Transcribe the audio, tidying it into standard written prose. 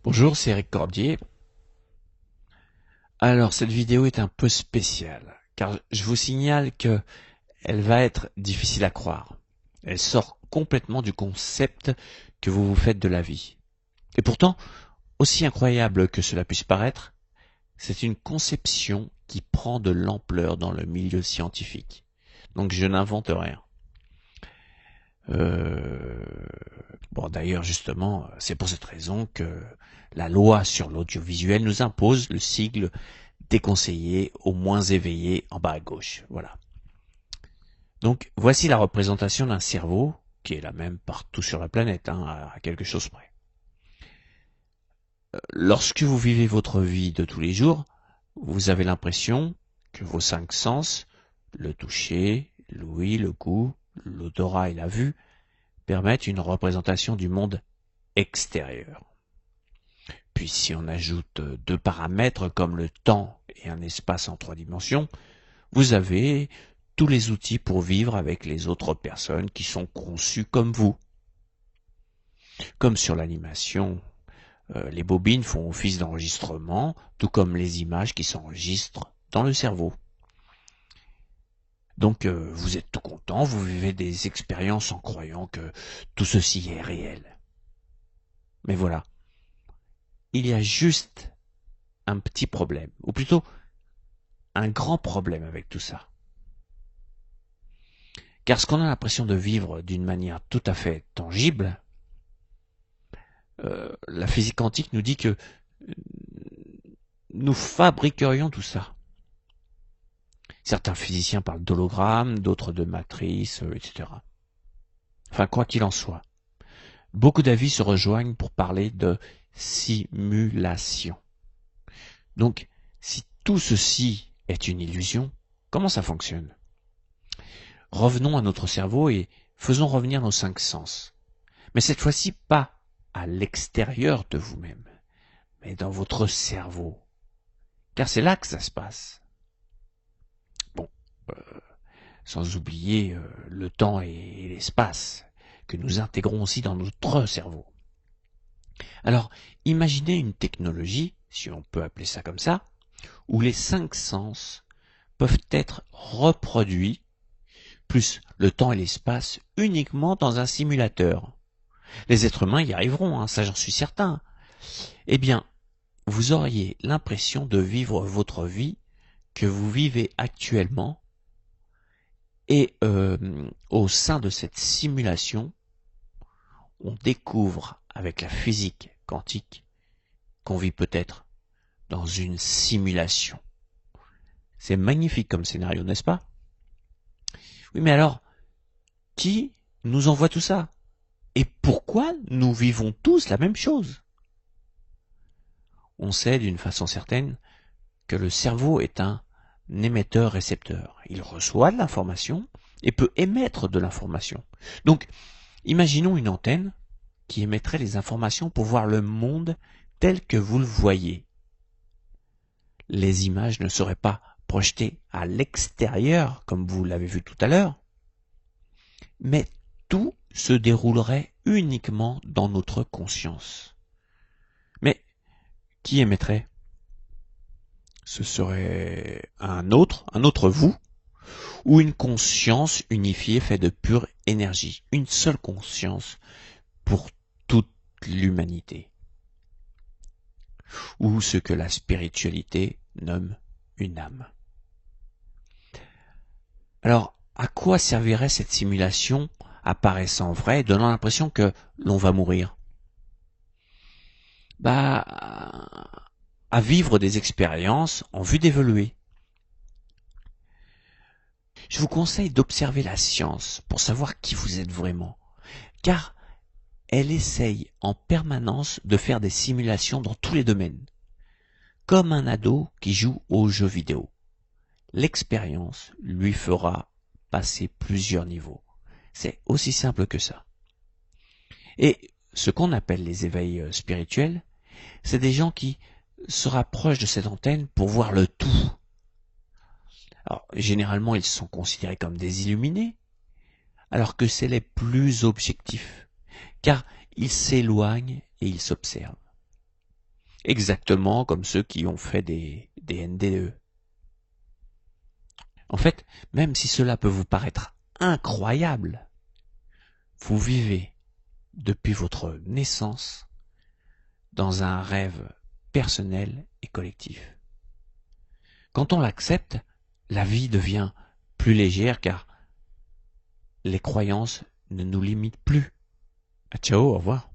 Bonjour, c'est Eric Cordier. Alors, cette vidéo est un peu spéciale, car je vous signale que elle va être difficile à croire. Elle sort complètement du concept que vous vous faites de la vie. Et pourtant, aussi incroyable que cela puisse paraître, c'est une conception qui prend de l'ampleur dans le milieu scientifique. Donc je n'invente rien. Bon, d'ailleurs, justement, c'est pour cette raison que la loi sur l'audiovisuel nous impose le sigle déconseillé aux moins éveillés en bas à gauche. Voilà. Donc, voici la représentation d'un cerveau, qui est la même partout sur la planète, à quelque chose près. Lorsque vous vivez votre vie de tous les jours, vous avez l'impression que vos cinq sens, le toucher, l'ouïe, le goût, l'odorat et la vue, permettent une représentation du monde extérieur. Puis si on ajoute deux paramètres comme le temps et un espace en trois dimensions, vous avez tous les outils pour vivre avec les autres personnes qui sont conçues comme vous. Comme sur l'animation, les bobines font office d'enregistrement, tout comme les images qui s'enregistrent dans le cerveau. Donc vous êtes tout content, vous vivez des expériences en croyant que tout ceci est réel. Mais voilà, il y a juste un petit problème, ou plutôt un grand problème avec tout ça. Car ce qu'on a l'impression de vivre d'une manière tout à fait tangible, la physique quantique nous dit que nous fabriquerions tout ça. Certains physiciens parlent d'hologrammes, d'autres de matrices, etc. Enfin, quoi qu'il en soit, beaucoup d'avis se rejoignent pour parler de simulation. Donc, si tout ceci est une illusion, comment ça fonctionne? Revenons à notre cerveau et faisons revenir nos cinq sens. Mais cette fois-ci, pas à l'extérieur de vous-même, mais dans votre cerveau. Car c'est là que ça se passe. Bon, sans oublier le temps et l'espace que nous intégrons aussi dans notre cerveau. Alors, imaginez une technologie, si on peut appeler ça comme ça, où les cinq sens peuvent être reproduits, plus le temps et l'espace, uniquement dans un simulateur. Les êtres humains y arriveront, ça j'en suis certain. Eh bien, vous auriez l'impression de vivre votre vie que vous vivez actuellement et au sein de cette simulation, on découvre avec la physique quantique qu'on vit peut-être dans une simulation. C'est magnifique comme scénario, n'est-ce pas? Oui, mais alors, qui nous envoie tout ça? Et pourquoi nous vivons tous la même chose? On sait d'une façon certaine que le cerveau est un émetteur-récepteur. Il reçoit de l'information et peut émettre de l'information. Donc, imaginons une antenne qui émettrait les informations pour voir le monde tel que vous le voyez. Les images ne seraient pas projetées à l'extérieur, comme vous l'avez vu tout à l'heure, mais tout se déroulerait uniquement dans notre conscience. Mais qui émettrait? Ce serait un autre vous, ou une conscience unifiée faite de pure énergie, une seule conscience pour toute l'humanité, ou ce que la spiritualité nomme une âme. Alors, à quoi servirait cette simulation apparaissant vraie, donnant l'impression que l'on va mourir? À vivre des expériences en vue d'évoluer. Je vous conseille d'observer la science pour savoir qui vous êtes vraiment, car elle essaye en permanence de faire des simulations dans tous les domaines, comme un ado qui joue aux jeux vidéo. L'expérience lui fera passer plusieurs niveaux. C'est aussi simple que ça. Et ce qu'on appelle les éveils spirituels, c'est des gens qui se rapprochent de cette antenne pour voir le tout. Alors, généralement, ils sont considérés comme des illuminés, alors que c'est les plus objectifs, car ils s'éloignent et ils s'observent. exactement comme ceux qui ont fait des NDE. En fait, même si cela peut vous paraître incroyable, vous vivez depuis votre naissance dans un rêve personnel et collectif. Quand on l'accepte, la vie devient plus légère car les croyances ne nous limitent plus. Ciao, au revoir.